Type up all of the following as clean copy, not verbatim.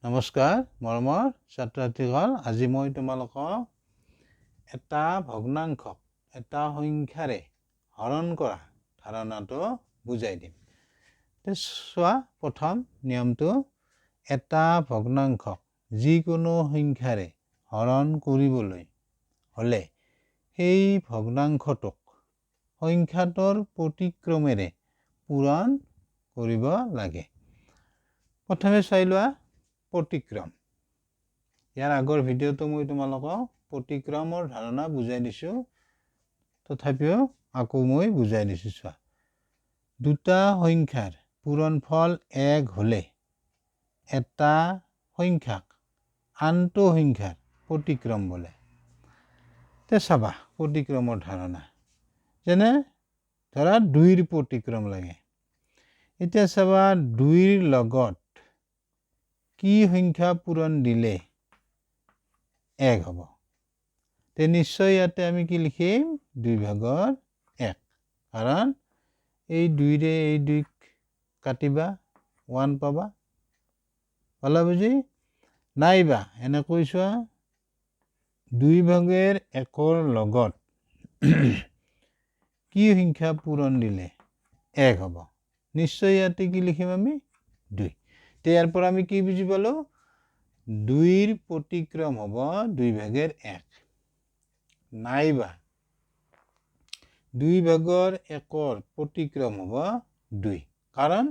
নমস্কাৰ মৰমৰ ছাত্ৰ-ছাত্ৰীসকল, আজি মই তোমালোকক এটা ভগ্নাংশক এটা সংখ্যাৰে হৰণ কৰা ধাৰণাটো বুজাই দিম। চোৱা, প্ৰথম নিয়মটো, এটা ভগ্নাংশক যিকোনো সংখ্যাৰে হৰণ কৰিবলৈ হ'লে সেই ভগ্নাংশটোক সংখ্যাটোৰ প্ৰতিক্ৰমেৰে পূৰণ কৰিব লাগে। প্ৰথমে চাই লোৱা প্ৰতিক্ৰম। ইয়াৰ আগৰ ভিডিঅ'টো মই তোমালোকক প্ৰতিক্ৰমৰ ধাৰণা বুজাই দিছোঁ, তথাপিও আকৌ মই বুজাই দিছোঁ। চোৱা, দুটা সংখ্যাৰ পূৰণফল 1 হ'লে এটা সংখ্যাক আনটো সংখ্যাৰ প্ৰতিক্ৰম বোলে। তে চাবা প্ৰতিক্ৰমৰ ধাৰণা, যেনে ধৰা 2ৰ প্ৰতিক্ৰম লাগে। এতিয়া চাবা 2ৰ লগত কি সংখ্যা পূৰণ দিলে 1 হ'ব? তে নিশ্চয় ইয়াতে আমি কি লিখিম? 2/1, কাৰণ এই 2ৰে এই 2ক কাটিবা 1 পাবা। পালা বুজি? নাইবা এনেকৈ চোৱা, 2/1ৰ লগত কি সংখ্যা পূৰণ দিলে 1 হ'ব? নিশ্চয় ইয়াতে কি লিখিম আমি? 2। ইয়াৰ পৰা আমি কি বুজি পালো? 2ৰ প্ৰতিক্ৰম হ'ব 2/1, নাইবা 2/1ৰ প্ৰতিক্ৰম হ'ব 2, কাৰণ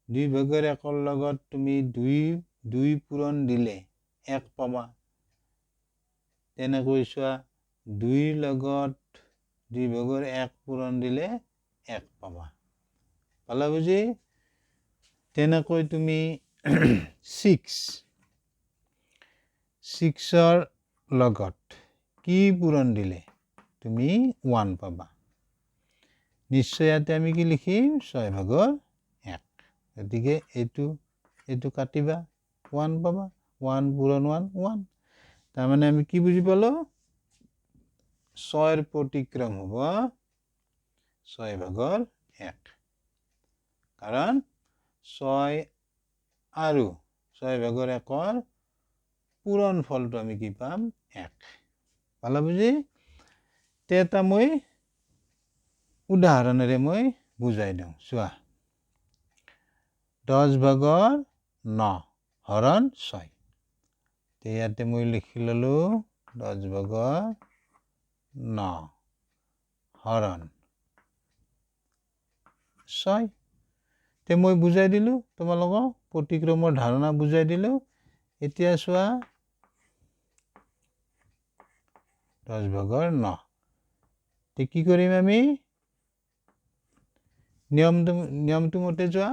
2/1ৰ লগত তুমি 2 পূৰণ দিলে 1 পাবা। তেনেকৈ চোৱা, 2ৰ লগত 2/1 পূৰণ দিলে 1 পাবা। পালা বুজি? তেনেকৈ তুমি 6ৰ লগত কি পূৰণ দিলে তুমি 1 পাবা। নিশ্চয় ইয়াতে আমি কি লিখিম? 6/1। গতিকে এইটো কাটিবা 1 পাবা। 1 পূৰণ 1, 1। তাৰমানে আমি কি বুজি পালো? 6ৰ প্ৰতিক্ৰম হ'ব 6/1, কাৰণ 6 আৰু 6/1ৰ পূৰণ ফলটো আমি কি পাম? 1। পালা বুজি? এটা মই উদাহৰণেৰে মই বুজাই দিওঁ। চোৱা, 10/9 হৰণ 6। ইয়াতে মই লিখি ললো 10/9 হৰণ 6। মই বুজাই দিলো তোমালোকক, প্ৰতিক্ৰমৰ ধাৰণা বুজাই দিলো। এতিয়া চোৱা, 10/9 কি কৰিম আমি? নিয়মটো মতে যোৱা,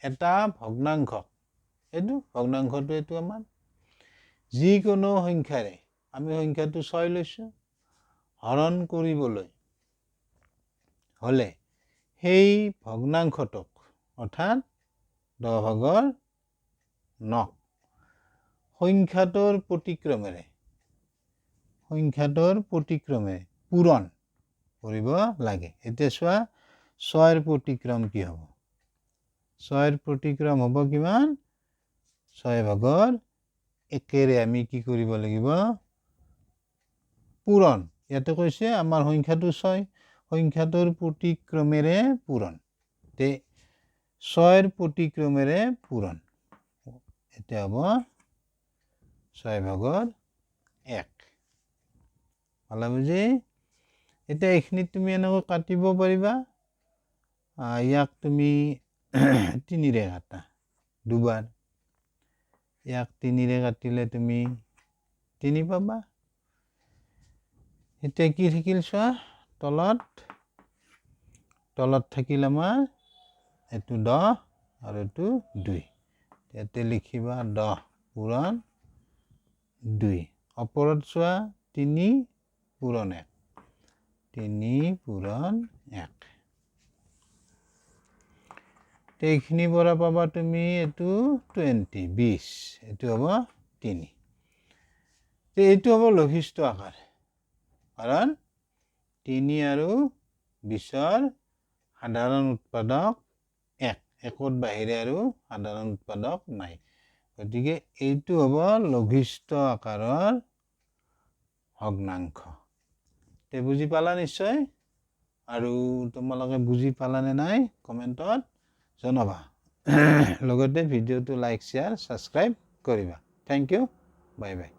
এটা ভগ্নাংশক, এইটো আমাৰ যিকোনো সংখ্যাৰে, আমি সংখ্যাটো 6 লৈছো, হৰণ কৰিবলৈ হ'লে সেই ভগ্নাংশটোক, অৰ্থাৎ 10/9 সংখ্যাটোৰ প্ৰতিক্ৰমেৰে পূৰণ কৰিব লাগে। এতিয়া চোৱা, 6ৰ প্ৰতিক্ৰম কি হ'ব? 6ৰ প্ৰতিক্ৰম হ'ব কিমান? 6/1ৰে আমি কি কৰিব লাগিব? পূৰণ। ইয়াতে কৈছে আমাৰ সংখ্যাটো 6, সংখ্যাটোৰ প্ৰতিক্ৰমেৰে পূৰণ। 6ৰ প্ৰতিক্ৰমেৰে পূৰণ। এতিয়া হ'ব 6/1। পালা বুজি? এতিয়া এইখিনিত তুমি এনেকৈ কাটিব পাৰিবা। ইয়াক তুমি 3ৰে কাটা দুবাৰ। ইয়াক 3ৰে কাটিলে তুমি 3 পাবা। এতিয়া কি থাকিল চোৱা, তলত থাকিল আমাৰ এইটো 10 আৰু এইটো 2। ইয়াতে লিখিবা 10 পূৰণ 2। ওপৰত চোৱা, 3 পূৰণ 1। 3 পূৰণ 1। এইখিনিৰ পৰা পাবা তুমি এইটো 20। এইটো হ'ব 3। এইটো হ'ব লঘিষ্ঠ আকাৰ, কাৰণ 3 আৰু 20ৰ সাধাৰণ উৎপাদক 1। 1ৰ বাহিৰে আৰু সাধাৰণ উৎপাদক নাই। গতিকে এইটো হ'ব লঘিষ্ঠ আকাৰৰ ভগ্নাংশ তে বুজি পালা নিশ্চয় আৰু তোমালোকে বুজি পালানে নাই কমেণ্টত জনাবা লগতে ভিডিঅ'টো লাইক শ্বেয়াৰ ছাবস্ক্ৰাইব কৰিবা থেংক ইউ বাই বাই